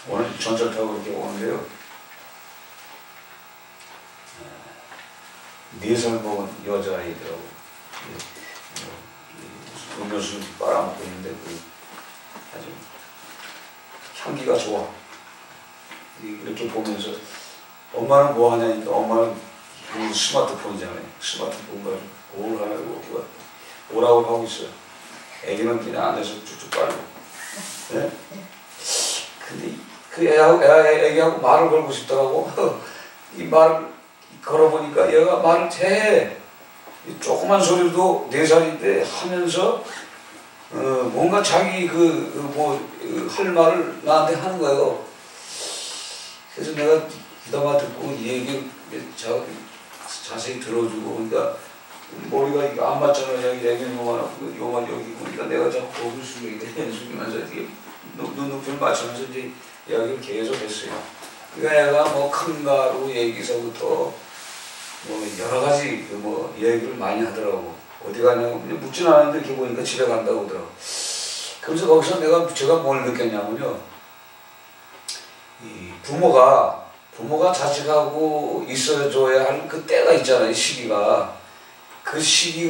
오늘 전철 타고 이렇게 오는데요. 4살 먹은 여자아이더라고. 음료수 빨아먹고 있는데 아주 향기가 좋아. 이렇게 보면서 엄마는 뭐 하냐니까 엄마는 스마트폰이잖아요. 스마트폰 가지고 뭘 하냐고 오라고 하고 있어요. 애기는 그냥 앉아서 쭉쭉 빨고. 네? 근데 그 애기하고 말을 걸고 싶더라고. 이 말을 걸어보니까 얘가 말을 해. 조그만 소리도 4살인데 하면서 뭔가 자기 할 말을 나한테 하는 거예요. 그래서 내가 귀담아 듣고 이 얘기 자세히 들어주고, 그러니까 머리가 이게 안 맞잖아. 얘기는 요만 여기 보니까 내가 자꾸 거울 숙이면서 이렇게 눈높이를 맞추면서 이제 이야기를 계속 했어요. 그러니까 얘가 뭐 큰 가루 얘기서부터 뭐 여러 가지 얘기를 많이 하더라고. 어디 가냐고 묻진 않았는데 이렇게 보니까 집에 간다고 하더라고. 그래서 거기서 제가 뭘 느꼈냐면요. 이 부모가 자식하고 있어줘야 할 그 때가 있잖아요. 시기가. 그 시기에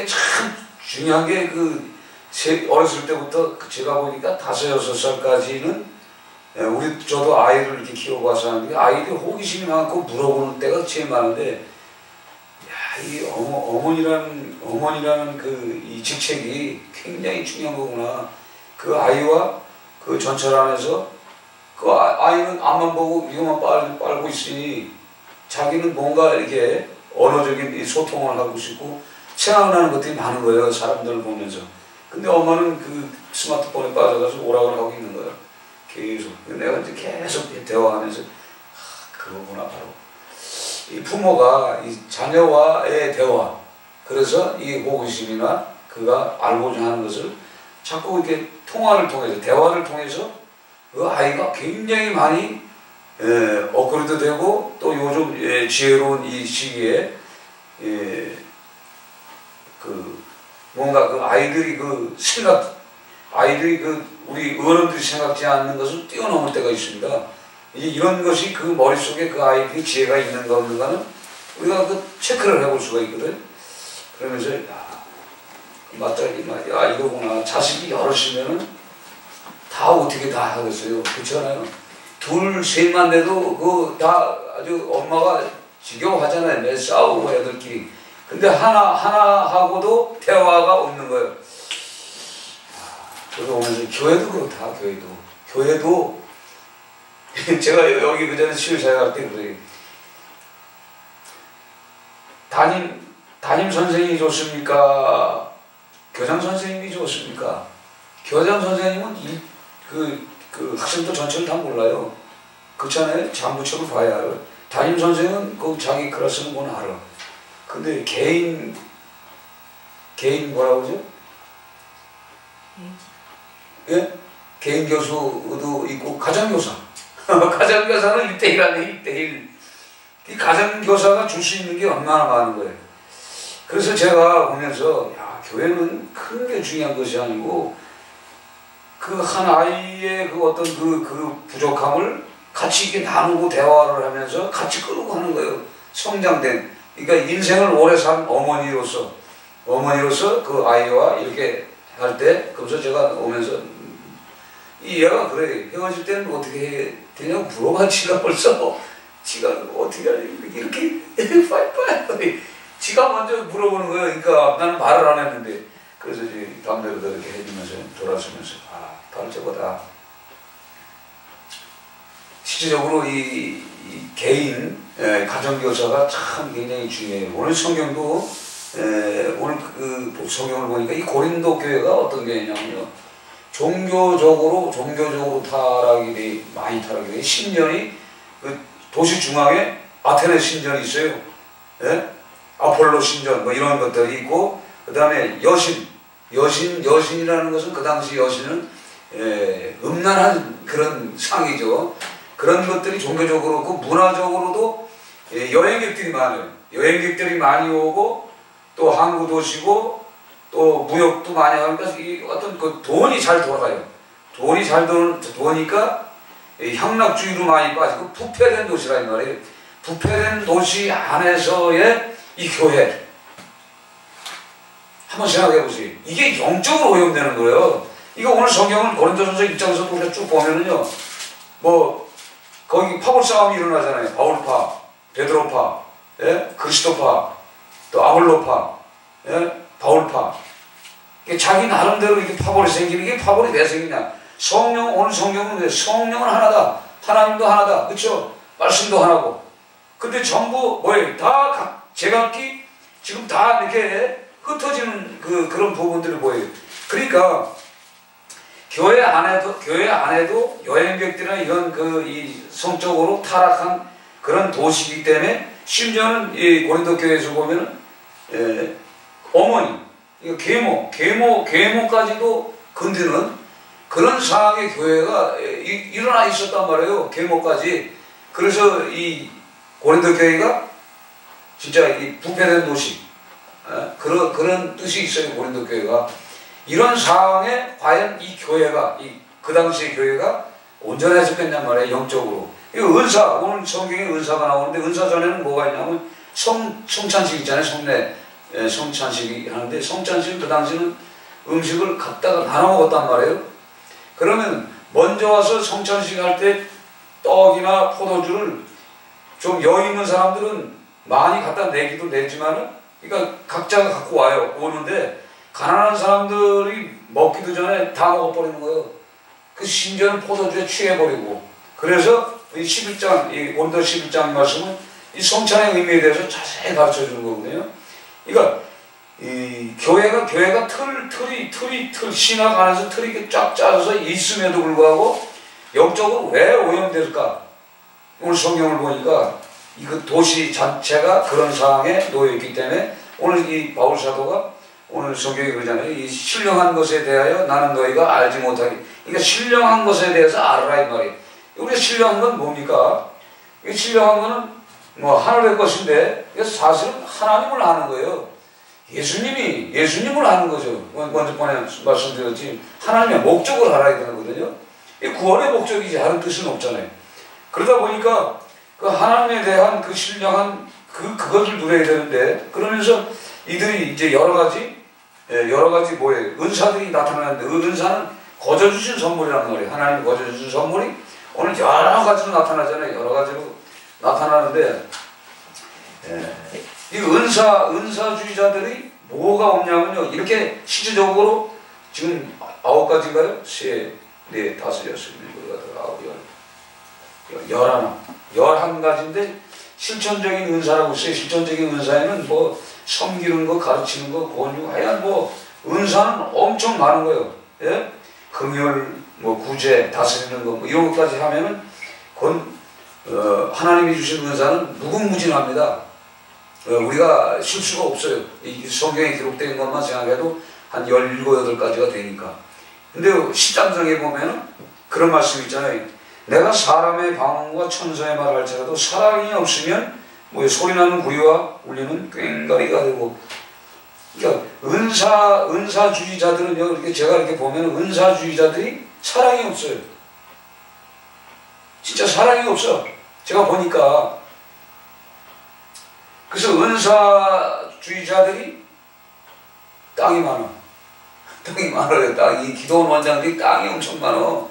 참 중요한 게 어렸을 때부터 제가 보니까 5, 6살까지는 저도 아이를 이렇게 키워봐서 하는데 아이들이 호기심이 많고 물어보는 때가 제일 많은데, 야, 이 어머니라는 이 직책이 굉장히 중요한 거구나. 그 아이와 그 전철 안에서 그 아이는 앞만 보고 이거만 빨고 있으니 자기는 뭔가 이렇게 언어적인 소통을 하고 싶고 생각나는 것들이 많은 거예요. 사람들을 보면서. 근데 엄마는 그 스마트폰에 빠져가서 오락을 하고 있는 거예요. 계속. 내가 이제 계속 대화하면서 그거구나 바로. 이 부모가 이 자녀와의 대화, 그래서 이 호기심이나 그가 알고자 하는 것을 자꾸 이렇게 통화를 통해서, 대화를 통해서 그 아이가 굉장히 많이 업그레이드 되고, 또 요즘 지혜로운 이 시기에 뭔가 아이들이 우리 어른들이 생각지 않는 것을 뛰어넘을 때가 있습니다. 이런 것이 그 머릿속에 그 아이들이 지혜가 있는가 없는가는 우리가 체크를 해볼 수가 있거든. 그러면서 맞다, 이거구나. 자식이 여럿이면은 다 어떻게 다 하겠어요. 그렇잖아요. 둘, 셋만 돼도 다 아주 엄마가 지겨워하잖아요. 매 싸우고 애들끼리. 근데 하나하고도 대화가 없는 거예요. 그래서 오면서 교회도 그렇다. 교회도 제가 여기 그전에 치유사회 갈 때 그래요. 담임 선생님이 좋습니까? 교장 선생님이 좋습니까? 교장 선생님은 그 학생도 전체를 다 몰라요. 그렇잖아요. 장부책을 봐야 알아. 담임 선생은 자기 클래스는 건 알아. 근데 개인 뭐라고 그러죠? 예? 개인 교수도 있고 가정교사. 가정교사는 1:1 아니에요. 1:1. 이 가정교사가 줄 수 있는 게 얼마나 많은 거예요. 그래서 제가 보면서 교회는 큰 게 중요한 것이 아니고 그 한 아이의 어떤 부족함을 같이 이렇게 나누고 대화를 하면서 같이 끌고 가는 거예요. 성장된. 그러니까 인생을 오래 산 어머니로서 그 아이와 이렇게 할 때, 그래서 제가 오면서 이 얘가 그래. 헤어질 때는 어떻게 해야 되냐고 물어봐. 지가 어떻게 하냐. 이렇게 빠이빠이. 지가 먼저 물어보는 거예요. 그러니까 나는 말을 안 했는데. 그래서 이제 담배를 이렇게 해주면서 돌아서면서 발제보다 실질적으로 이 개인 가정교사가 참 굉장히 중요해요. 오늘 성경도 오늘 성경을 보니까 이 고린도 교회가 어떤 교회냐면요. 종교적으로 많이 타락이 돼. 신전이 도시 중앙에 아테네 신전이 있어요. 예? 아폴로 신전 뭐 이런 것들이 있고, 그 다음에 여신이라는 것은 그 당시 여신은 음란한 그런 상이죠. 그런 것들이 종교적으로 그렇고 문화적으로도 여행객들이 많아요. 여행객들이 많이 오고 또 항구 도시고 또 무역도 많이 하니까 어떤 돈이 잘 돌아가요. 돈이 잘 도니까 향락주의로 많이 빠지고 부패된 도시라 이 말이에요. 부패된 도시 안에서의 이 교회 한번 생각해 보세요. 이게 영적으로 오염되는 거예요. 이거 오늘 성경을 고린도전서 1장에서 우리가 쭉 보면은요, 뭐 거기 파벌 싸움이 일어나잖아요. 바울파, 베드로파, 예? 그리스도파, 또 아볼로파, 예? 바울파. 자기 나름대로 이렇게 파벌이 생기는 게 파벌이 왜 생기냐? 오늘 성경은 왜 성령은 하나다, 하나님도 하나다, 그렇죠? 말씀도 하나고. 근데 전부 뭐예요? 다 각 제각기 지금 다 이렇게 흩어지는 그런 부분들이 보여요. 그러니까 교회 안에도 여행객들이나 이런 이 성적으로 타락한 그런 도시이기 때문에 심지어는 이 고린도 교회에서 보면은 어머니, 계모까지도 건드는 그런 상황의 교회가 일어나 있었단 말이에요. 계모까지. 그래서 이 고린도 교회가 진짜 이 부패된 도시, 그런 뜻이 있어요. 고린도 교회가. 이런 상황에 과연 이 교회가, 그 당시의 교회가 온전해졌겠냔 말이에요. 영적으로. 이 은사, 오늘 성경에 은사가 나오는데 은사 전에는 뭐가 있냐면 성찬식 있잖아요. 성찬식이 하는데 성찬식은 그 당시는 음식을 갖다가 나눠 먹었단 말이에요. 그러면 먼저 와서 성찬식 할 때 떡이나 포도주를 좀 여유 있는 사람들은 많이 갖다 내기도 내지만은, 그러니까 각자가 갖고 오는데 가난한 사람들이 먹기도 전에 다 먹어버리는 거예요. 그 심지어는 포도주에 취해버리고. 그래서 이 11장, 이 고린도 11장 말씀은 이 성찬의 의미에 대해서 자세히 가르쳐 주는 거거든요. 그러니까 이 교회가 틀 신학 안에서 틀이 이렇게 쫙 짜서 있음에도 불구하고 영적으로 왜 오염될까? 오늘 성경을 보니까 이 도시 자체가 그런 상황에 놓여 있기 때문에 오늘 이 바울 사도가 오늘 성경이 그러잖아요. 이 신령한 것에 대하여 나는 너희가 알지 못하기. 그러니까 신령한 것에 대해서 알아라 이 말이에요. 우리가 신령한 건 뭡니까? 이 신령한 거는 뭐 하늘의 것인데 사실은 하나님을 아는 거예요. 예수님을 아는 거죠. 먼저 말씀드렸지. 하나님의 목적을 알아야 되는 거거든요. 이 구원의 목적이지 다른 뜻은 없잖아요. 그러다 보니까 그 하나님에 대한 그 신령한 그것을 누려야 되는데, 그러면서 이들이 이제 여러 가지 뭐예요? 은사들이 나타나는데, 그 은사는 거저 주신 선물이란 말이에요. 하나님이 거저 주신 선물이 오늘 여러 가지로 나타나잖아요. 여러 가지로 나타나는데, 이 은사주의자들이 뭐가 없냐면요. 이렇게 실질적으로 지금 9가지인가요? 3, 4, 5, 6, 7, 8, 9, 11가지인데 실천적인 은사라고 써요. 실천적인 은사에는 뭐 섬기는 거, 가르치는 거, 권유, 하여간 뭐 은사는 엄청 많은 거예요. 예? 긍휼, 뭐 구제, 다스리는 거, 뭐 이런 것까지 하면은 하나님이 주신 은사는 무궁무진합니다. 우리가 실수가 없어요. 이 성경에 기록된 것만 생각해도 한 17, 18가지가 되니까. 근데 10장정에 보면은 그런 말씀 있잖아요. 내가 사람의 방언과 천사의 말을 할지라도 사랑이 없으면 뭐 소리나는 구리와 울리는 꽹과리가 되고. 그러니까 은사주의자들은요, 이렇게 제가 이렇게 보면 은사주의자들이 사랑이 없어요. 진짜 사랑이 없어. 제가 보니까. 그래서 은사주의자들이 땅이 많아. 땅이 많아요. 땅이. 기도원 원장들이 땅이 엄청 많아.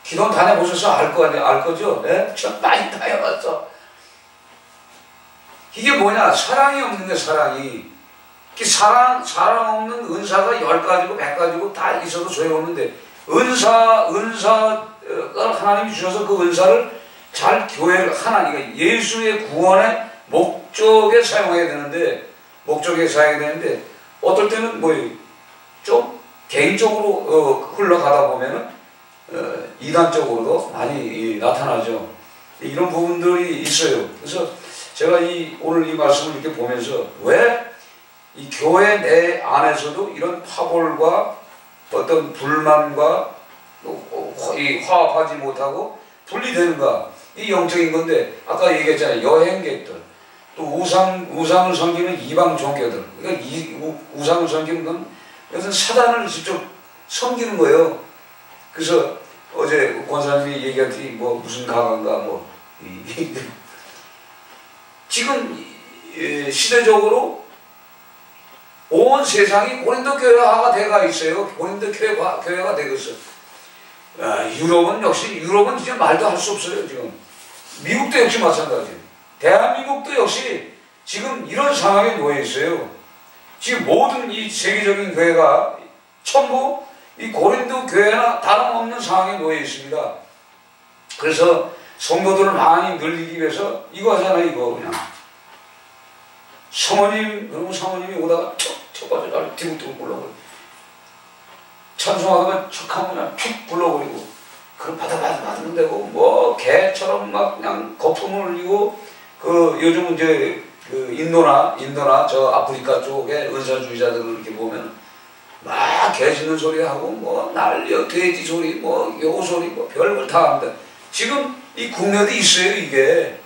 기도원 다녀보셔서 알 거죠? 네? 전 많이 다녀봤어. 이게 뭐냐? 사랑이 없는 거야, 사랑이. 사랑 없는 은사가 10가지고 100가지고 다 있어도 소용없는데, 은사가 하나님이 주셔서 그 은사를 잘 교회를 하나니까 예수의 구원의 목적에 사용해야 되는데, 어떨 때는 뭐 좀 개인적으로 흘러가다 보면은 이단적으로도 많이 나타나죠. 이런 부분들이 있어요. 그래서 제가 오늘 이 말씀을 이렇게 보면서 왜 이 교회 내 안에서도 이런 파벌과 어떤 불만과 화합하지 못하고 분리되는가? 이 영적인 건데, 아까 얘기했잖아요. 여행객들, 또 우상을 섬기는 이방 종교들. 그러니까 우상을 섬기는 건 이것은 사단을 직접 섬기는 거예요. 그래서 어제 권사님이 얘기했더니 뭐 무슨 가관가 뭐 지금 시대적으로 온 세상이 고린도 교회화가 돼가 있어요. 고린도 교회가 되고 있어요. 유럽은 진짜 말도 할 수 없어요. 지금 미국도 역시 마찬가지예요. 대한민국도 역시 지금 이런 상황에 놓여 있어요. 지금 모든 이 세계적인 교회가 전부 이 고린도 교회나 다름없는 상황에 놓여 있습니다. 그래서 성도들을 많이 늘리기 위해서 이거 하잖아요. 이거 그냥 그러면 사모님이 오다가 첫 번째 날 뒤북뒤북 불러버리고 찬송하다가 척하면 그냥 픽 불러버리고 그럼 받으면 되고 뭐 개처럼 막 그냥 거품을 흘리고 요즘 이제 인도나 저 아프리카 쪽에 은사주의자들을 이렇게 보면 막 개 짖는 소리 하고 뭐 난리여 돼지 소리 뭐 요 소리 뭐 별걸 다 합니다. 지금 이 국내도 있어요. 이게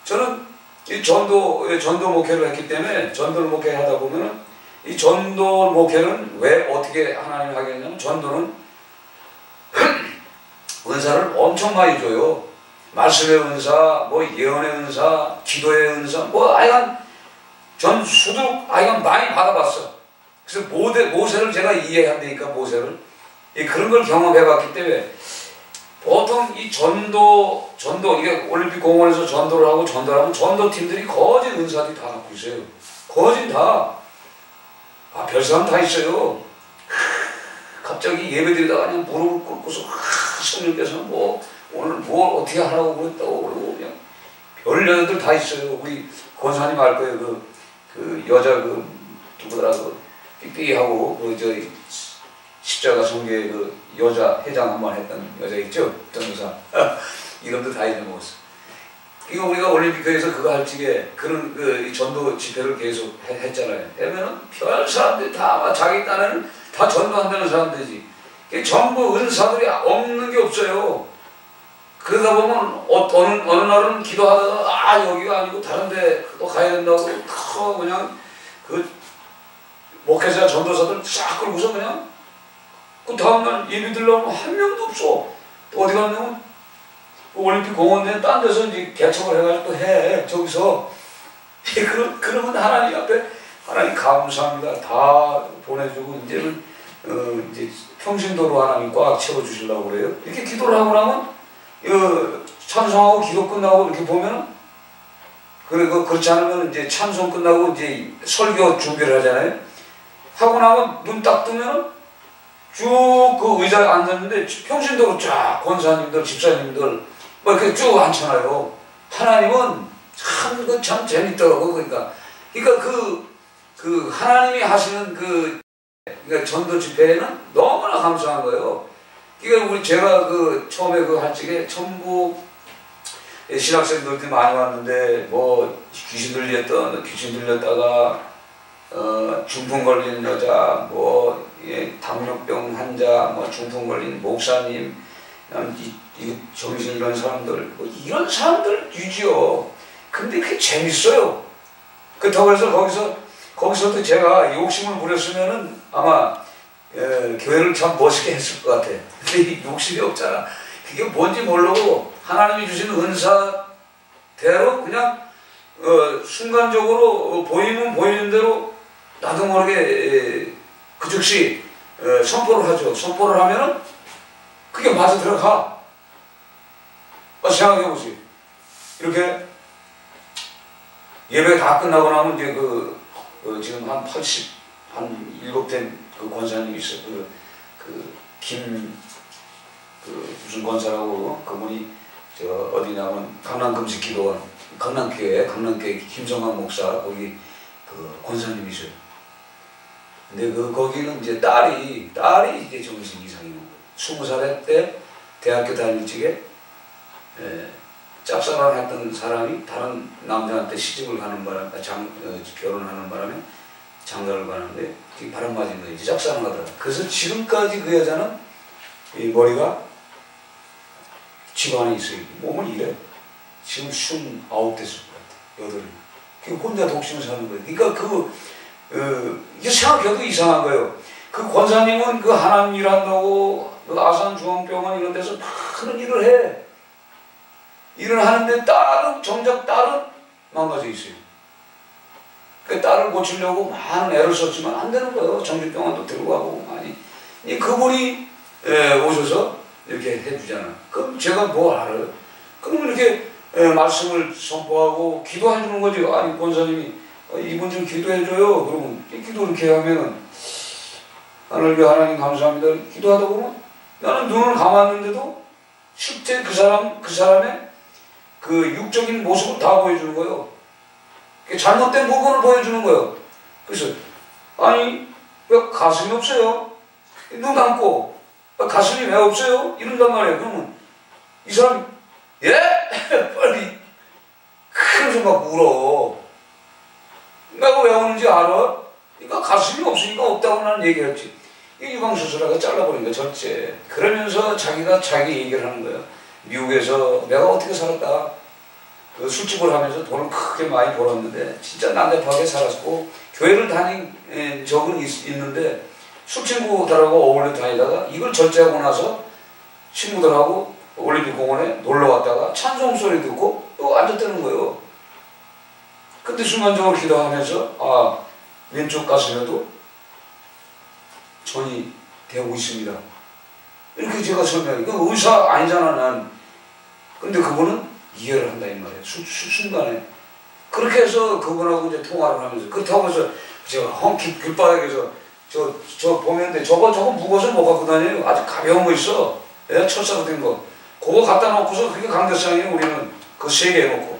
저는 이 전도 목회를 했기 때문에 전도를 목회하다 보면은 이 전도 목회는 왜 어떻게 하나님 하겠냐면 전도는 은사를 엄청 많이 줘요. 말씀의 은사, 뭐 예언의 은사, 기도의 은사, 뭐 아이간 전 수도 아이간 많이 받아봤어. 그래서 모세를 제가 이해한다니까 모세를 그런 걸 경험해봤기 때문에 보통 이 전도 이게 올림픽 공원에서 전도를 하고 전도를 하면 전도팀들이 거진 은사들이 다 갖고 있어요. 거진 다. 별 사람 다 있어요. 갑자기 예배드리다가 그냥 무릎을 꿇고서 성령께서는 뭐 오늘 뭘 어떻게 하라고 그랬다고 그러고 그냥 별 여자들 다 있어요. 우리 권사님 알 거예요. 그 여자 누구더라 삐삐하고 저희 십자가 성교회 여자 회장 한번 했던 여자 있죠? 전도사. 이름도 다 잊어먹었어. 이거 우리가 올림픽에서 그거 할 적에 그런 전도 집회를 계속 했잖아요. 그러면은 별 사람들이 다 자기 딴에는 다 전도한다는 사람들이지. 전부 은사들이 없는 게 없어요. 그러다 보면 어느 날은 기도하다가 여기가 아니고 다른데 또 가야 된다고 그냥 목회자 전도사들 싹 끌고서 그냥 그 다음날 예배 들려면 한 명도 없어. 또 어디 갔냐면 올림픽 공원에 딴 데서 이제 개척을 해가지고 또 해. 저기서. 그러면 하나님 앞에 하나님 감사합니다. 다 보내주고 이제는 이제 평신도로 하나님 꽉 채워주시려고 그래요. 이렇게 기도를 하고 나면 찬송하고 기도 끝나고 이렇게 보면은 그리고 그렇지 않으면 이제 찬송 끝나고 이제 설교 준비를 하잖아요. 하고 나면 눈 딱 뜨면은 쭉 그 의자에 앉았는데 평신도로 쫙 권사님들, 집사님들 뭐 이렇게 쭉 앉잖아요. 하나님은 참 재밌더라고. 그러니까 그 하나님이 하시는 그러니까 전도 집회에는 너무나 감사한 거예요. 그러니까 제가 처음에 할 적에 전부 신학생들이 많이 왔는데 뭐 귀신 들렸다가 중풍 걸린 여자, 뭐 당뇨병 환자, 뭐 중풍 걸린 목사님, 정신 이런 사람들, 뭐 이런 사람들 유지요. 근데 그게 재밌어요. 그렇다고 해서 거기서도 제가 욕심을 부렸으면은 아마 교회를 참 멋있게 했을 것 같아. 근데 욕심이 없잖아. 그게 뭔지 모르고 하나님이 주시는 은사대로 그냥 순간적으로 보이면 보이는 대로 나도 모르게 그 즉시 선포를 하죠. 선포를 하면은 그게 맞아 들어가. 생각해보세요. 이렇게 예배 다 끝나고 나면 이제 지금 한 80, 한 7된 권사님이 있어요. 무슨 권사라고 그분이 어디냐면 강남금식기도원, 강남교회 김성환 목사 거기 권사님이 있어요. 근데 거기는 이제 딸이 이제 정신 이상이 온 거예요. 20살 때 대학교 다닐 적에 짝사랑했던 사람이 다른 남자한테 시집을 가는 바람에 결혼하는 바람에 장가를 가는데 바람 맞은 거예요. 짝사랑하더라. 그래서 지금까지 그 여자는 이 머리가 집 안에 있어요. 몸은 이래. 지금 59 됐을 것 같아. 8이. 혼자 독신을 사는 거예요. 그러니까 이게 생각해도 이상한 거예요. 그 권사님은 그 하나님 일한다고 그 아산중앙병원 이런 데서 많은 일을 해. 일을 하는데 정작 딸은 망가져 있어요. 그 딸을 고치려고 많은 애를 썼지만 안 되는 거예요. 정신병원도 들고 가고 많이. 그분이 오셔서 이렇게 해주잖아. 그럼 제가 뭐 알아요? 그러면 이렇게 말씀을 선포하고 기도해 주는 거지. 아니 권사님이 이분 좀 기도해줘요. 그러면 기도 이렇게 하면은 하나님 감사합니다. 기도하다 보면 나는 눈을 감았는데도 실제 그 사람의 그 육적인 모습을 다 보여주는 거예요. 잘못된 부분을 보여주는 거예요. 그래서 아니 왜 가슴이 없어요? 눈 감고 가슴이 왜 없어요? 이런단 말이에요. 그러면 이 사람이 예? 빨리 그래서 막 울어. 내가 왜 우는지 알아? 그러니까 가슴이 없으니까 없다고 나는 얘기했지. 이 유방수술하고 잘라버린 거야 절제. 그러면서 자기가 자기 얘기를 하는 거예요. 미국에서 내가 어떻게 살았다. 그 술집을 하면서 돈을 크게 많이 벌었는데 진짜 난잡하게 살았고 교회를 다닌 적은 있는데 술친구들하고 어울려 다니다가 이걸 절제하고 나서 친구들하고 올림픽공원에 놀러 왔다가 찬송 소리 듣고 또 앉았다는 거예요. 근데 순간적으로 기도하면서 왼쪽 가슴에도 전이 되고 있습니다. 이렇게 제가 설명해. 그 의사 아니잖아 난. 근데 그분은 이해를 한다 이 말이에요. 순간에. 그렇게 해서 그분하고 이제 통화를 하면서 그렇다고 해서 제가 길바닥에서 저 보면 저거 무거워서 못 갖고 다녀요. 아주 가벼운 거 있어. 철사로 된 거. 그거 갖다 놓고서 그게 강대상이에요. 우리는 그 세 개 해놓고.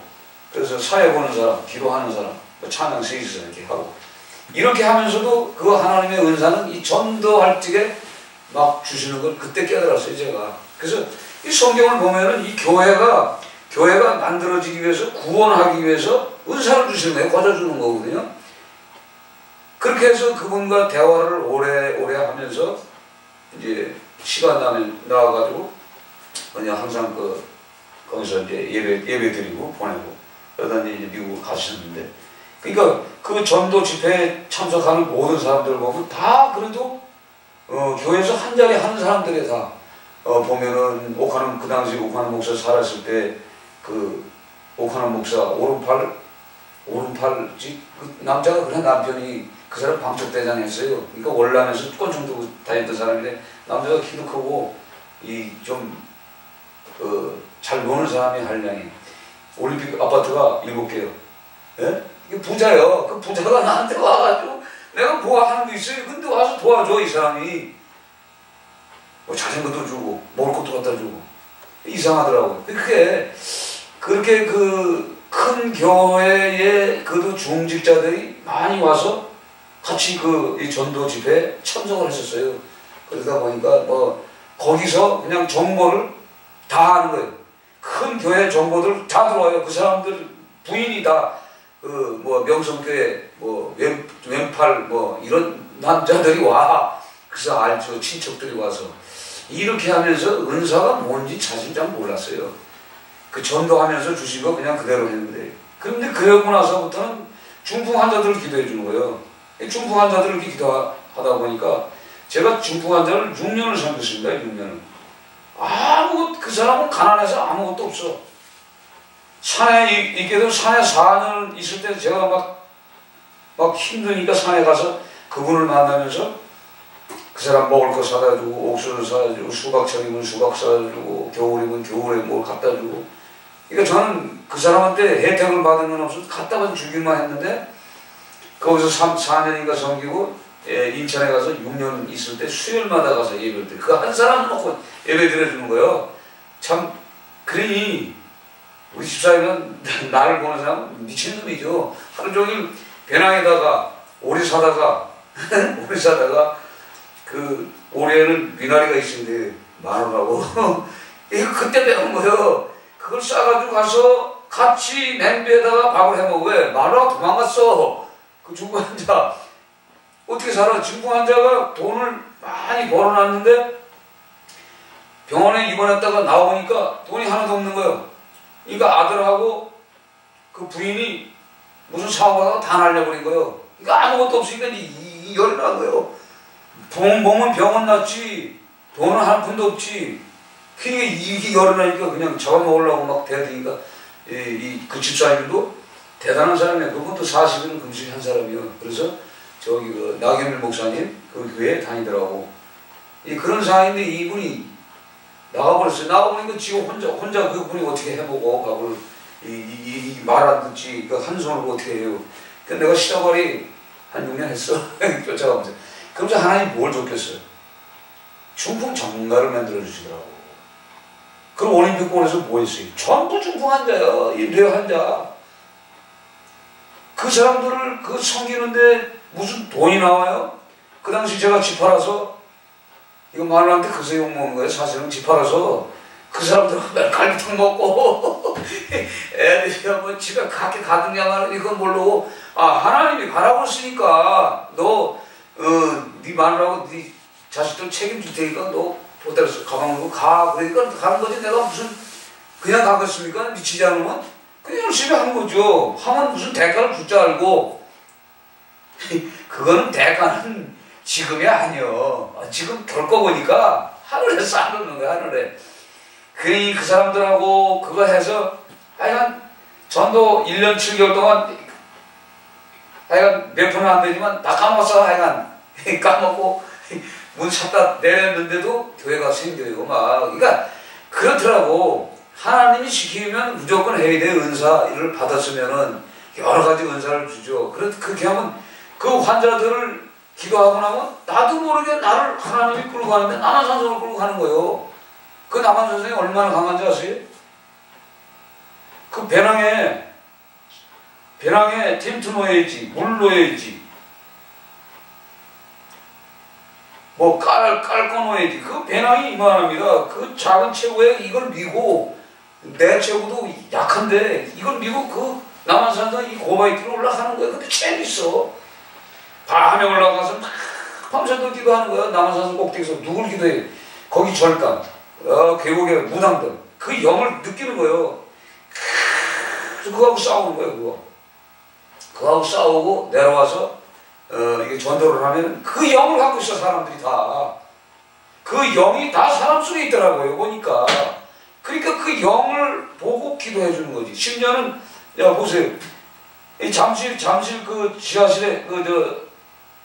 그래서 사회 보는 사람, 기도하는 사람, 찬양 세기서 이렇게 하고. 이렇게 하면서도 그 하나님의 은사는 이 전도할 적에 막 주시는 걸 그때 깨달았어요 제가. 그래서 이 성경을 보면은 이 교회가 만들어지기 위해서 구원하기 위해서 은사를 주시는 거예요. 꽂아주는 거거든요. 그렇게 해서 그분과 대화를 오래 하면서 이제 시간 나와가지고 그냥 항상 거기서 이제 예배 드리고 보내고 그러다 이제 미국을 가셨는데 그러니까 그 전도 집회에 참석하는 모든 사람들 보면 다 그래도 교회에서 한 자리 하는 사람들이 다 보면은 그 당시 오카는 목사 살았을 때 그 오카는 목사 오른팔 그 남자가 그래 남편이 그 사람 방첩대장 했어요. 그러니까 월남에서 권총 들고 다녔던 사람인데 남자가 키도 크고 잘 노는 사람이 한량이 올림픽 아파트가 7개요. 예? 이게 부자예요. 그 부자가 나한테 와가지고 내가 뭐 하는 게 있어요. 근데 와서 도와줘 이 사람이. 뭐 자전거도 주고 먹을 것도 갖다 주고 이상하더라고요. 그렇게 그 큰 교회의 그 중직자들이 많이 와서 같이 이 전도 집회에 참석을 했었어요. 그러다 보니까 뭐 거기서 그냥 정보를 다 하는 거예요. 큰 교회 정보들 다 들어와요. 그 사람들 부인이 다 명성교회 왼팔 이런 남자들이 와. 그래서 알죠. 친척들이 와서 이렇게 하면서 은사가 뭔지 자신 잘 몰랐어요. 그 전도하면서 주신 거 그냥 그대로 했는데 그런데 그러고 나서부터는 중풍 환자들을 기도해 주는 거예요. 중풍 환자들을 이렇게 기도하다 보니까 제가 중풍 환자를 6년을 섬겼습니다. 6년을. 그 사람은 가난해서 아무것도 없어. 산에 있게도 산에 4년 있을 때 제가 막 힘드니까 산에 가서 그분을 만나면서 그 사람 먹을 거 사다 주고 옥수수 사다 주고 수박철이면 수박 사다 주고 겨울이면 겨울에 뭘 갖다 주고 그러니까 저는 그 사람한테 혜택을 받은 건 없어서 갖다가 주기만 했는데 거기서 4년인가 섬기고 인천에 가서 6년 있을 때 수요일마다 가서 예배를 드려. 그 한 사람 놓고 예배 드려주는 거예요. 참 그러니 우리 집사님은 나를 보는 사람은 미친놈이죠. 하루 종일 배낭에다가 오리 사다가 그 오리에는 미나리가 있는데 10,000원하고 이거 그때 배운 거예요. 그걸 싸가지고 가서 같이 냄비에다가 밥을 해먹어. 왜? 10,000원하고 도망갔어. 그 중풍 환자 어떻게 살아? 중풍 환자가 돈을 많이 벌어놨는데 병원에 입원했다가 나오니까 돈이 하나도 없는 거예요. 그러니까 아들하고 그 부인이 무슨 사업하다가 다 날려버린 거예요. 그러니까 아무것도 없으니까 이 열이 난 거예요. 몸은 병원 났지 돈은 한 푼도 없지. 그게 이게 열어나니까 그냥 잡아먹으려고 막 대드니까 그 집사님도 대단한 사람이야. 그분도 40은 금식한 사람이요. 그래서 저기 그 나경일 목사님 그 교회에 다니더라고. 그런 상황인데 이분이 나가버렸어요. 나가보니까 지금 혼자 그분이 어떻게 해보고 밥을 말 안 듣지 그 한 손으로 어떻게 해요. 그 내가 시다발이 한 6년 했어. 쫓아가면서. 그러면서 하나님 뭘 줬겠어요. 중풍 전문가를 만들어 주시더라고. 그럼 올림픽공원에서 뭐 했어요? 전부 중풍 환자야. 이 뇌 환자. 그 사람들을 그 섬기는데 무슨 돈이 나와요? 그 당시 제가 집 팔아서 이거 말로한테 그새 욕먹는 거예요. 사실은 집 팔아서 그 사람들은 맨 갈비탕 먹고 애들이 뭐 집에 가게 가든가 말은 이건 모르고 하나님이 가라고 했으니까 너 네 마누라하고 네 자식들 책임질 테니까 너 보따리에서 가방 놓고 가. 그러니까 가는 거지. 내가 무슨 그냥 가겠습니까? 미치지 않으면 그냥 열심히 하는 거죠. 하면 무슨 대가를 붙자 알고 그거는 대가는 지금이 아니요. 지금 결코 보니까 하늘에 쌓아놓는 거야. 하늘에. 괜히 그 사람들하고 그거 해서 하여간 전도 1년 7개월 동안 하여간 몇 푼은 안 되지만 다 까먹었어. 하여간 까먹고 문 닫다 내렸는데도 교회가 생겨요. 막 그러니까 그렇더라고. 하나님이 시키면 무조건 해야 돼. 은사를 받았으면은 여러 가지 은사를 주죠. 그렇게 하면 그 환자들을 기도하고 나면 나도 모르게 나를 하나님이 끌고 가는데 남한산성을 끌고 가는 거예요. 그 남한산성이 얼마나 강한지 아세요? 그 배낭에 텐트 놓여야지, 물 놓여야지, 뭐 깔고 놓여야지. 그 배낭이 이만합니다. 그 작은 체구에 이걸 미고 내 체구도 약한데 이걸 미고 그 남한산성 이 고바이트로 올라가는 거예요. 근데 재밌어. 밤에 올라가서 막 밤새도 기도하는 거야. 남한산성 꼭대기에서 누굴 기도해? 거기 절간, 계곡에 무당들 그 영을 느끼는 거예요. 그거하고 싸우는 거예요. 그거하고 싸우고 내려와서 이게 전도를 하면 그 영을 갖고 있어. 사람들이 다 그 영이 다 사람 속에 있더라고요. 보니까. 그러니까 그 영을 보고 기도해 주는 거지. 심지어는 야 보세요. 이 잠실 그 지하실에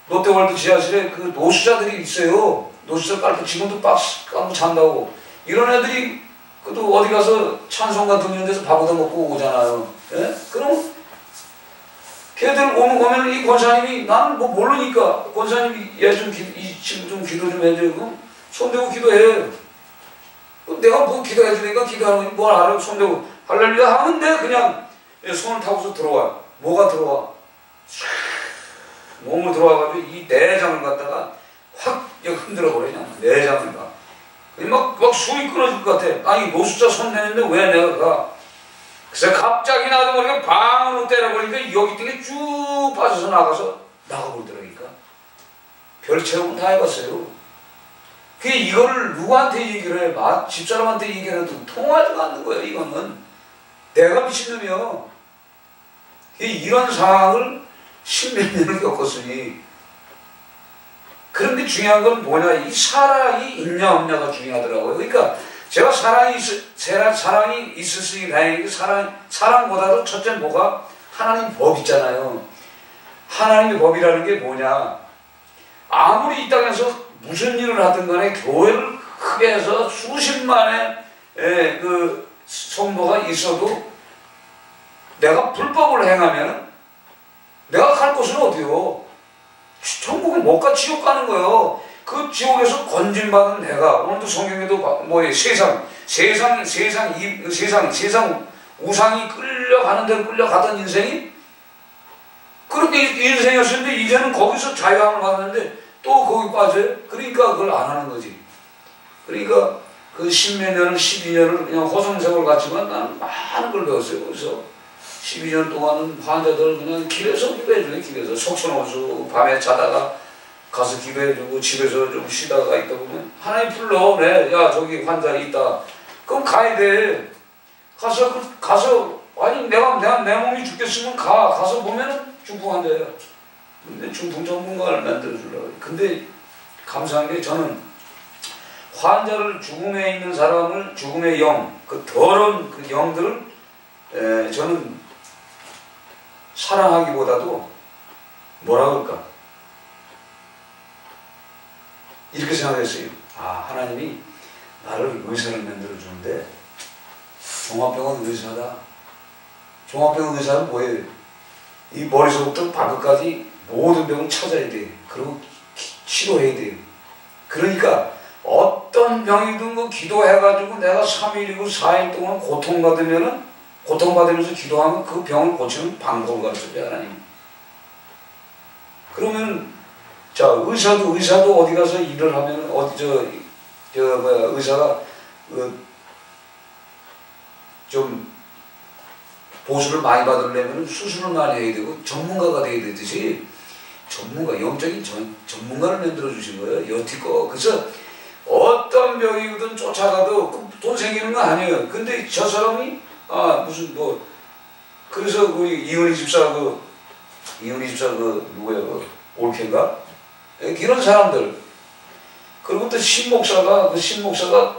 롯데월드 지하실에 그 노숙자들이 있어요. 노숙자 깔고 지금도 박스 깔고 잔다고. 이런 애들이 그도 어디 가서 찬송가 듣는 데서 밥 얻어 먹고 오잖아요. 예? 그럼 걔들 오면 이 권사님이 나는 뭐 모르니까 권사님이 이 친구 좀 기도 좀 해줘요. 그럼 손대고 기도해. 내가 뭐 기도해 주니까 기도하는 거니 뭘 알아. 손대고 할렐루야 하는데 그냥 손을 타고서 들어와. 뭐가 들어와? 몸으로 들어와가지고 이 내장을 갖다가 확 흔들어 버려. 그냥 내장을 가. 막 숨이 끊어질 것 같아. 아니 노숙자 손 내는데 왜 내가 가? 그래서 갑자기 나도 모르게 방으로 때려버리니까 여기 등에 쭉 빠져서 나가버리더라니까. 별 체험은 다 해봤어요. 그게 이거를 누구한테 얘기를 해? 집사람한테 얘기를 해도 통하지가 않는 거예요. 이거는 내가 미친놈이요. 이런 상황을 십몇 년을 겪었으니. 그런데 중요한 건 뭐냐? 이 사랑이 있냐 없냐가 중요하더라고요. 그러니까 제가 사랑이 있었으니 다행이고 사랑보다도 첫째 뭐가? 하나님 법 있잖아요. 하나님의 법이라는 게 뭐냐? 아무리 이 땅에서 무슨 일을 하든 간에 교회를 크게 해서 수십만의 그 성도가 있어도 내가 불법을 행하면 내가 갈 곳은 어디요? 천국은 못 가, 지옥 가는 거예요. 그 지옥에서 건진받은 내가 오늘도 성경에도 뭐 세상 우상이 끌려가는 대로 끌려가던 인생이 그렇게 인생이었는데 이제는 거기서 자유함을 받았는데 또 거기 빠져요. 그러니까 그걸 안 하는 거지. 그러니까 그 십몇 년을 12년을 그냥 호성생활 같지만 나는 많은 걸 배웠어요. 그래서 12년 동안은 환자들 그냥 길에서 기도해줘요. 길에서 속천호수 밤에 자다가 가서 기도해주고 집에서 좀 쉬다가 있다 보면 하나님 불러. 네, 야 저기 환자 있다. 그럼 가야 돼. 가서 아니 내가 내 몸이 죽겠으면 가서 보면은 중풍 환자야. 근데 중풍 전문가를 만들어주려고. 근데 감사한 게 저는 환자를 죽음에 있는 사람을 죽음의 영, 그 더러운 그 영들을 저는 사랑하기보다도 뭐라 그럴까 이렇게 생각했어요. 아, 하나님이 나를 의사를 만들어 주는데 종합병원 의사다. 종합병원 의사는 뭐예요? 이 머리서부터 발끝까지 모든 병을 찾아야 돼. 그리고 치료해야 돼요. 그러니까 어떤 병이든 그 기도해가지고 내가 3일이고 4일 동안 고통받으면서 기도하면 그 병을 고치는 방법을 가르쳐줘요, 하나님. 그러면 자, 의사도 어디 가서 일을 하면 의사가 좀 보수를 많이 받으려면 수술을 많이 해야 되고 전문가가 돼야 되듯이 영적인 전문가를 만들어 주신 거예요. 여티껏. 그래서 어떤 병이든 쫓아가도 돈 생기는 거 아니에요. 근데 저 사람이 그래서 우리 이은희 집사 누구야 올케인가? 이런 사람들. 그리고 또 신목사가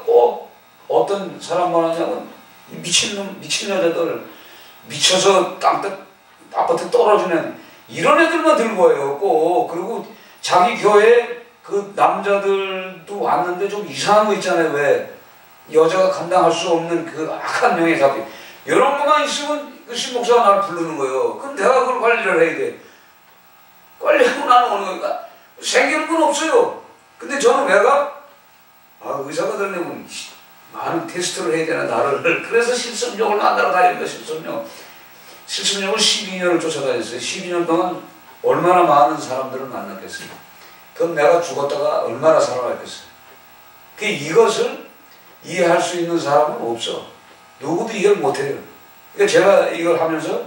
꼭 어떤 사람만 하냐면 미친 여자들 미쳐서 아파트 떨어지는 이런 애들만 들고 와요. 꼭. 그리고 자기 교회 그 남자들도 왔는데 좀 이상한 거 있잖아요. 왜 여자가 감당할 수 없는 그 악한 명예 잡히 이런 것만 있으면 그 신목사가 나를 부르는 거예요. 그럼 내가 그걸 관리를 해야 돼. 관리하고 나는 오는 거니까 생기는 건 없어요. 근데 저는 의사가 되려면 많은 테스트를 해야 되나 나를. 그래서 실습용을 만나러 다닙니다. 실습용을 12년을 쫓아다녔어요. 12년 동안 얼마나 많은 사람들을 만났겠어요. 그럼 내가 죽었다가 얼마나 살아났겠어요. 이것을 이해할 수 있는 사람은 없어. 누구도 이해를 못해요. 그러니까 제가 이걸 하면서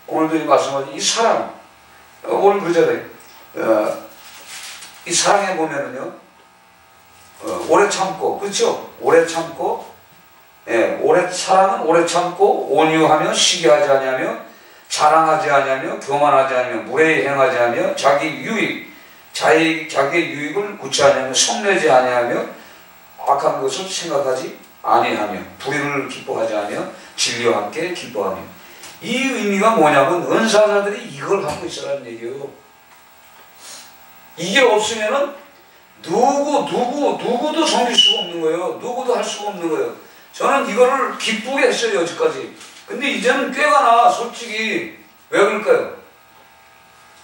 오늘도 말씀하신 이 사랑, 오늘 그러잖아요. 이 사랑에 보면은요, 오래 참고, 그렇죠? 오래 참고, 사랑은 오래 참고, 온유하며, 시기하지 아니하며, 자랑하지 아니하며, 교만하지 아니하며, 무례히 행하지 아니하며, 자기의 유익을 굳지 아니하며, 성내지 아니하며, 악한 것을 생각하지 아니하며, 불의를 기뻐하지 아니하며, 진리와 함께 기뻐하며. 이 의미가 뭐냐면 은사자들이 이걸 갖고 있으라는 얘기예요. 이게 없으면은 누구도 섬길 수가 없는 거예요. 누구도 할 수가 없는 거예요. 저는 이거를 기쁘게 했어요, 여지까지. 근데 이제는 꾀가 나, 솔직히. 왜 그럴까요?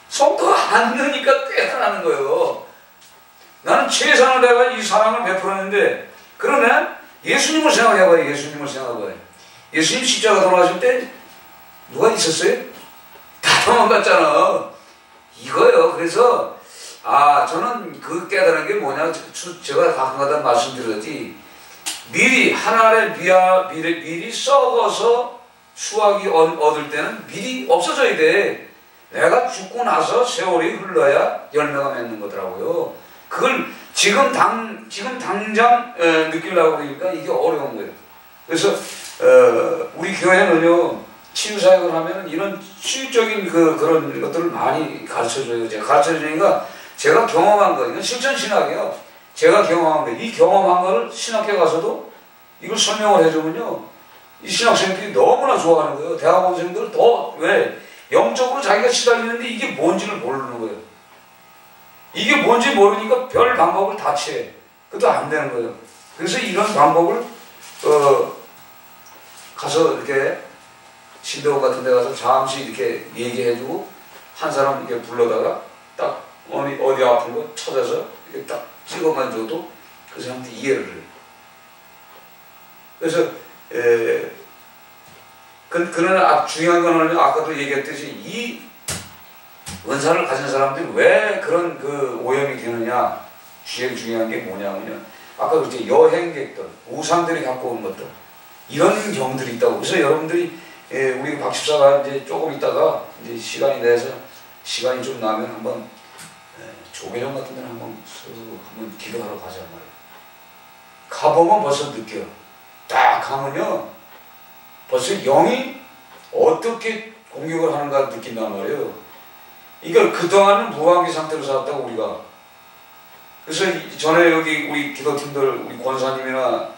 성도가 안 되니까 꾀가 나는 거예요. 나는 최선을 다해서 이 사랑을 베풀었는데, 그러면 예수님을 생각해봐요. 예수님 십자가 돌아가실 때 누가 있었어요? 다 도망갔잖아. 이거요. 그래서 저는 그 깨달은 게 뭐냐, 제가 가끔가다 말씀드렸지, 미리 썩어서 수확이 얻을 때는 미리 없어져야 돼. 내가 죽고 나서 세월이 흘러야 열매가 맺는 거더라고요. 그걸 지금 당장 느끼려고 그러니까 이게 어려운 거예요. 그래서 우리 교회는요, 치유사역을 하면 이런 치유적인 그런 것들을 많이 가르쳐줘요. 제가 가르쳐주니까 제가 경험한 거, 이건 실천신학이에요. 제가 경험한 거, 이 경험한 거를 신학교 가서도 이걸 설명을 해주면요, 이 신학생들이 너무나 좋아하는 거예요. 대학원생들 왜? 영적으로 자기가 시달리는데 이게 뭔지를 모르는 거예요. 이게 뭔지 모르니까 별 방법을 다 취해. 그것도 안 되는 거예요. 그래서 이런 방법을 가서 이렇게 신대원 같은 데 가서 잠시 이렇게 얘기해주고 한 사람 이렇게 불러다가 딱 어디 아픈 거 찾아서 이렇게 딱 찍어만 줘도 그 사람한테 이해를 해요. 그래서 그러나 중요한 거는 아까도 얘기했듯이 이 은사를 가진 사람들이 왜 그런 오염이 되느냐, 제일 중요한 게 뭐냐면요, 아까 그랬죠, 여행객들, 우상들이 갖고 온 것들, 이런 경들이 있다고. 그래서 여러분들이 우리 박 집사가 이제 조금 있다가 이제 시간이 좀 나면 한번 조계종 같은 데는 한번 기도하러 가자 말이에요. 가보면 벌써 느껴. 딱 가면요, 벌써 영이 어떻게 공격을 하는가 느낀단 말이에요. 이걸 그동안은 무방비 상태로 살았다고 우리가. 그래서 전에 여기 우리 기도팀들 우리 권사님이나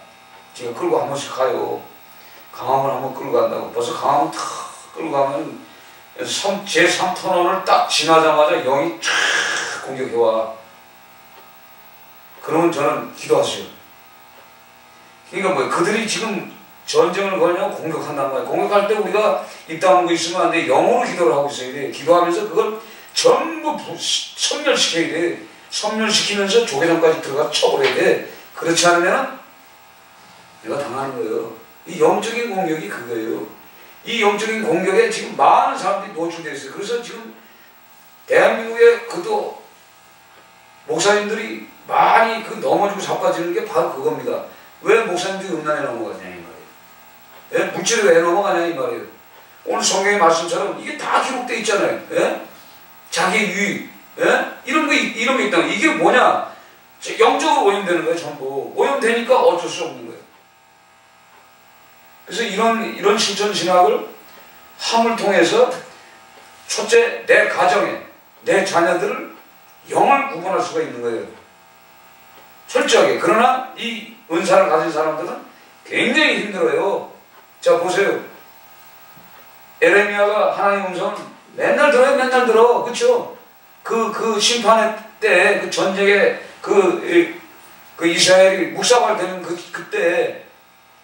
제가 끌고 한 번씩 가요. 강화문 한번 끌고 간다고. 벌써 강화문 탁 끌고 가면 제3터널을 딱 지나자마자 영이 쫙 공격해와. 그러면 저는 기도하세요. 그러니까 뭐 그들이 지금 전쟁을 걸냐고 공격한단 말이에요. 공격할 때 우리가 입 다물고 있으면 안 돼. 영으로 기도를 하고 있어야 돼. 기도하면서 그걸 전부 섬멸시켜야 돼. 섬멸시키면서 조계전까지 들어가 쳐버려야 돼. 그렇지 않으면 내가 당하는 거예요. 이 영적인 공격이 그거예요. 이 영적인 공격에 지금 많은 사람들이 노출되어 있어요. 그래서 지금 대한민국의 그도 목사님들이 많이 넘어지고 자빠지는 게 바로 그겁니다. 왜 목사님들이 음란에 넘어가냐 이 말이에요. 예? 물질에 왜 넘어가냐 이 말이에요. 오늘 성경의 말씀처럼 이게 다 기록되어 있잖아요. 예? 자기 유익, 예? 이런 게 있다. 이게 뭐냐? 영적으로 오염되는 거예요. 전부 오염되니까 어쩔 수 없는 거예요. 그래서 이런 실천 신학을 함을 통해서 첫째 내 가정에 내 자녀들을 영을 구분할 수가 있는 거예요. 철저하게. 그러나 이 은사를 가진 사람들은 굉장히 힘들어요. 자 보세요. 에레미야가 하나님의 음성을 맨날 들어요. 맨날 들어. 그렇죠? 그 심판의 때 그 전쟁에 그 이스라엘이 묵사발되는 그때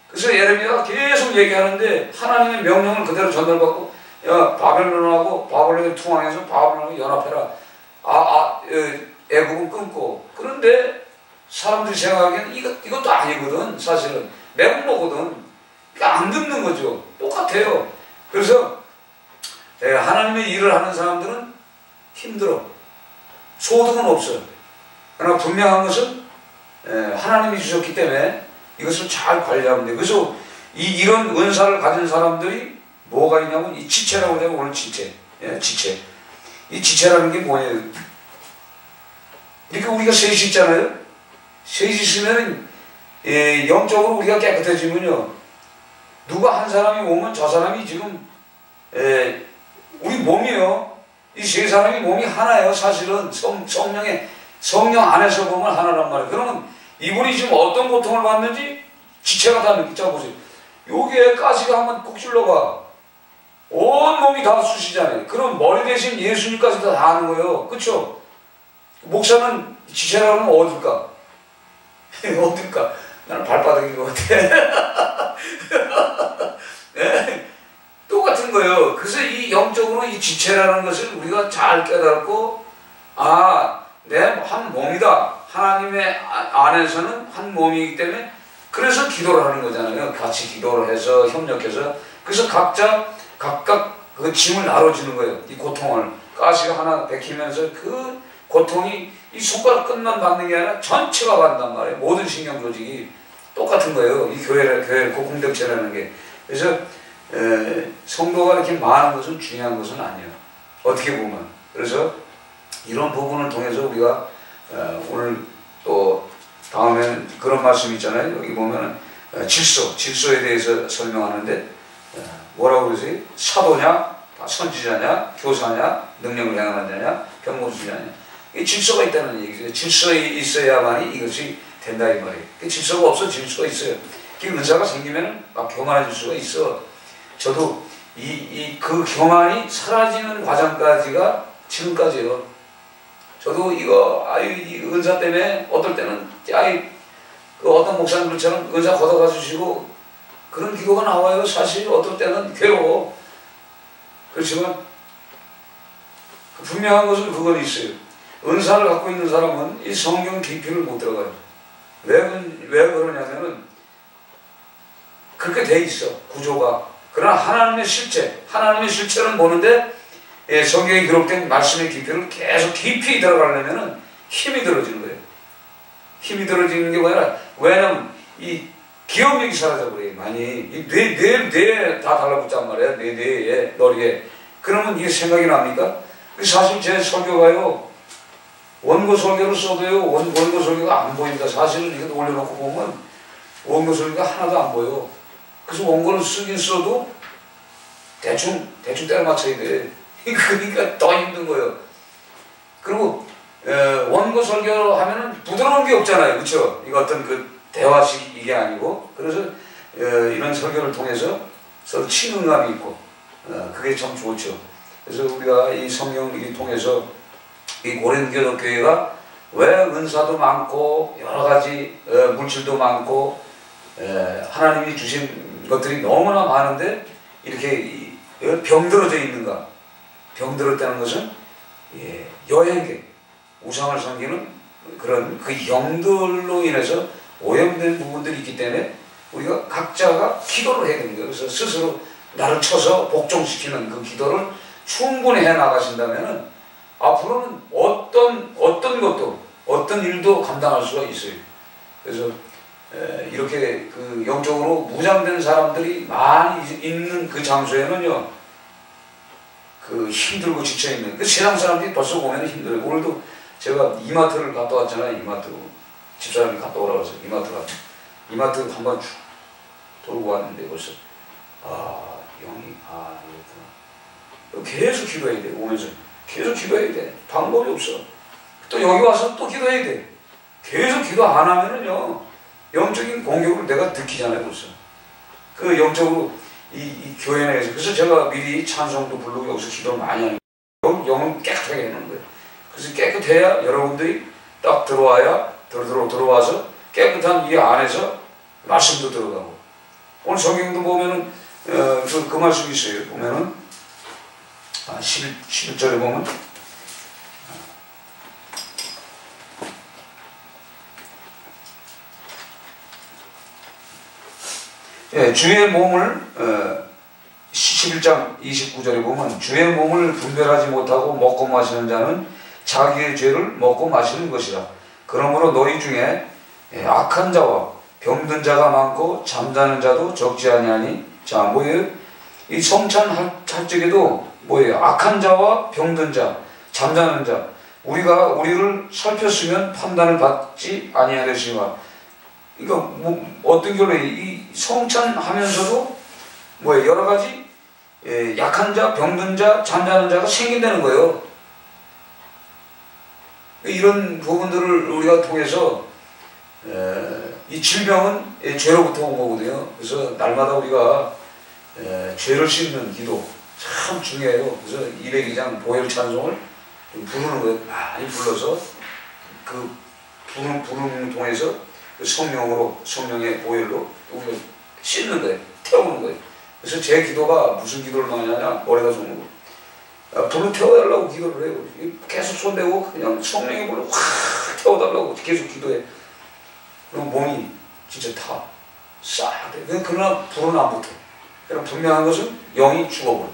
그래서 에레미야가 계속 얘기하는데 하나님의 명령을 그대로 전달받고 야 바벨론하고 바벨론을 투항해서 바벨론하고 연합해라. 애국은 끊고. 그런데 사람들이 생각하기에는 이것도 아니거든. 사실은 매국노거든. 그러니까 안 듣는 거죠. 똑같아요. 그래서 하나님의 일을 하는 사람들은 힘들어. 소득은 없어요. 그러나 분명한 것은 하나님이 주셨기 때문에 이것을 잘 관리하면 돼요. 그래서 이런 은사를 가진 사람들이 뭐가 있냐면 이 지체라고 해요. 오늘 지체. 예, 지체. 이 지체라는 게 뭐예요? 이렇게 우리가 셋이 있잖아요. 셋이 있으면 영적으로 우리가 깨끗해지면요. 누가 한 사람이 오면 저 사람이 지금 우리 몸이요. 이 세 사람이 몸이 하나예요. 사실은 성령 안에서 보면 하나란 말이에요. 그러면 이분이 지금 어떤 고통을 받는지 지체가 다 느끼자 보세요. 여기에 가시가 한번 콕 찔러가. 온 몸이 다 쑤시잖아요. 그럼 머리 대신 예수님까지 다 하는 거예요. 그쵸? 목사는 지체라고 하면 어딜까? 어딜까? 나는 발바닥인 것 같아. 네? 똑같은 거예요. 그래서 이 영적으로 이 지체라는 것을 우리가 잘 깨닫고, 내 한 몸이다. 하나님의 안에서는 한 몸이기 때문에 그래서 기도를 하는 거잖아요. 같이 기도를 해서 협력해서. 그래서 각각 그 짐을 나눠주는 거예요. 이 고통을. 가시가 하나 베끼면서 그 고통이 이 손가락 끝만 받는 게 아니라 전체가 받는단 말이에요. 모든 신경 조직이 똑같은 거예요. 이 교회 공동체라는 게. 그래서 성도가 이렇게 많은 것은 중요한 것은 아니에요. 어떻게 보면. 그래서 이런 부분을 통해서 우리가 오늘 또 다음에는 그런 말씀 있잖아요. 여기 보면 질서에 대해서 설명하는데 뭐라고 그러세요? 사도냐, 선지자냐, 교사냐, 능력을 행하는 자냐, 병곤수자냐. 이 질서가 있다는 얘기죠. 질서가 있어야만이 이것이 된다 이 말이에요. 질서가 없어 질서가 있어요. 그 은사가 생기면 막 교만해질 수가 있어. 저도 그 교만이 사라지는 과정까지가 지금까지요. 저도 이 은사 때문에 어떨 때는 그 어떤 목사님들처럼 은사 걷어가 주시고 그런 기도가 나와요. 사실 어떨 때는 괴로워. 그렇지만 분명한 것은 그건 있어요. 은사를 갖고 있는 사람은 이 성경 깊이를 못 들어가요. 왜 그러냐면은 그렇게 돼 있어 구조가. 그러나 하나님의 실체는 보는데 성경에 기록된 말씀의 깊이를 계속 깊이 들어가려면은 힘이 들어지는 거예요. 힘이 들어지는 게 뭐냐? 왜냐면 이 기억력이 사라져버려요. 많이 뇌에 다 달라붙단 말이에요. 뇌에 머리에. 그러면 이게 생각이 납니까? 사실 제 설교가요. 원고 설교를 써도요. 원고 설교가 안 보입니다. 사실은 이거 올려놓고 보면 원고 설교가 하나도 안 보여. 그래서 원고를 쓰긴 써도 대충 때려 맞춰야 돼. 그러니까 더 힘든 거예요. 그리고 원고 설교하면은 부드러운 게 없잖아요, 그렇죠? 이거 어떤 그 대화식 이게 아니고, 그래서 이런 설교를 통해서 서로 친근감이 있고, 그게 참 좋죠. 그래서 우리가 이 성경을 통해서 이 고린도 교회가 왜 은사도 많고 여러 가지 물질도 많고 하나님이 주신 것들이 너무나 많은데 이렇게 병들어져 있는가? 병들었다는 것은 여행객, 우상을 섬기는 그런 그 영들로 인해서 오염된 부분들이 있기 때문에 우리가 각자가 기도를 해야 되는 거예요. 그래서 스스로 나를 쳐서 복종시키는 그 기도를 충분히 해 나가신다면은 앞으로는 어떤 것도 어떤 일도 감당할 수가 있어요. 그래서 이렇게 그 영적으로 무장된 사람들이 많이 있는 그 장소에는요, 그 힘들고 지쳐 있는 그 세상 사람들이 벌써 보면 힘들어요. 오늘도 제가 이마트를 갔다 왔잖아요. 이마트 집사람이 갔다 오라고 해서 이마트 한번 쭉 돌고 왔는데 벌써 영이 이렇구나. 계속 기도해야 돼. 오면서 계속 기도해야 돼. 방법이 없어. 또 여기 와서 또 기도해야 돼. 계속 기도 안 하면은요, 영적인 공격을 내가 느끼잖아요, 벌써. 그 영적으로 이 교회 내에서. 그래서 제가 미리 찬송도 부르고 여기서 기도를 많이 하는 거예요. 영을 깨끗하게 해놓는 거예요. 그래서 깨끗해야 여러분들이 딱 들어와서 깨끗한 이 안에서 말씀도 들어가고. 오늘 성경도 보면은, 그 말씀이 있어요. 보면은, 11절에 보면, 주의 몸을 11장 29절에 보면 주의 몸을 분별하지 못하고 먹고 마시는 자는 자기의 죄를 먹고 마시는 것이라. 그러므로 너희 중에 악한 자와 병든 자가 많고 잠자는 자도 적지 아니하니. 자, 뭐예요? 이 성찬할 적에도 뭐예요? 악한 자와 병든 자, 잠자는 자, 우리를 살폈으면 판단을 받지 아니하려시와. 그러니까 뭐 어떤 경우에 이 성찬하면서도 뭐 여러 가지 약한 자, 병든 자, 잠자는 자가 생긴다는 거예요. 이런 부분들을 우리가 통해서 이 질병은 죄로부터 온 거거든요. 그래서 날마다 우리가 죄를 씻는 기도 참 중요해요. 그래서 202장 보혈 찬송을 부르는 거예요. 많이 불러서 그 부르는 통해서 성령의 보혈로 우리가 씻는 거예요. 태우는 거예요. 그래서 제 기도가 무슨 기도를 많이 하냐? 머리가 좋은 거. 불로 태워달라고 기도를 해요. 계속 손대고 그냥 성령의 불로 확 태워달라고 계속 기도해. 그럼 몸이 진짜 타. 싹 돼. 그러나 불은 안 붙어. 그럼 분명한 것은 영이 죽어버려.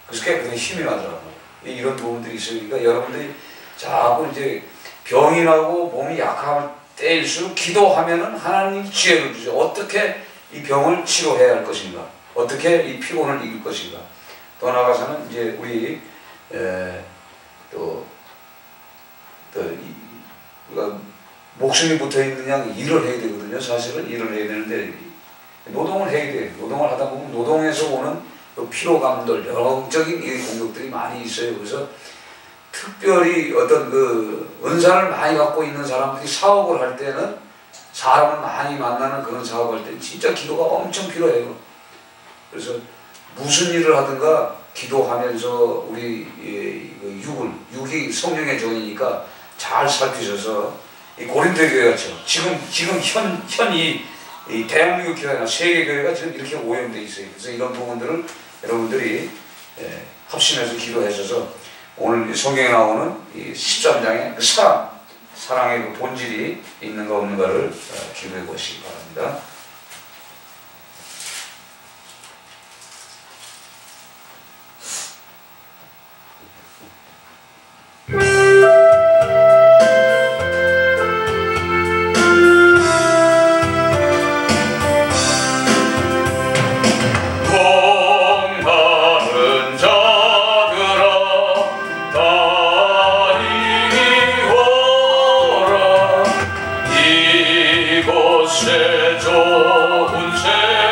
그래서 깨끗하게 힘이 나더라고. 이런 부분들이 있어요. 그러니까 여러분들이 자꾸 이제 병이 나고 몸이 약할 때일수록 기도하면은 하나님이 지혜를 주죠. 어떻게 이 병을 치료해야 할 것인가? 어떻게 이 피곤을 이길 것인가? 더 나아가서는 이제 우리 우리가 목숨이 붙어 있는 양 일을 해야 되거든요. 사실은 일을 해야 되는데 노동을 해야 돼. 노동을 하다 보면 노동에서 오는 그 피로감들, 영적인 이 공격들이 많이 있어요. 그래서 특별히 어떤 그 은사를 많이 갖고 있는 사람들이 사업을 할 때는 사람을 많이 만나는 그런 사업을 할 때 진짜 기도가 엄청 필요해요. 그래서 무슨 일을 하든가 기도하면서 우리 육이 성령의 종이니까 잘 살피셔서 이 고린도 교회 같죠. 지금 현 이 대한민국 교회나 세계 교회가 지금 이렇게 오염되어 있어요. 그래서 이런 부분들을 여러분들이 합심해서 기도하셔서 오늘 성경에 나오는 이 13장의 그 사랑의 그 본질이 있는가 없는가를 기도해 보시기 바랍니다. 이곳에 좋은 새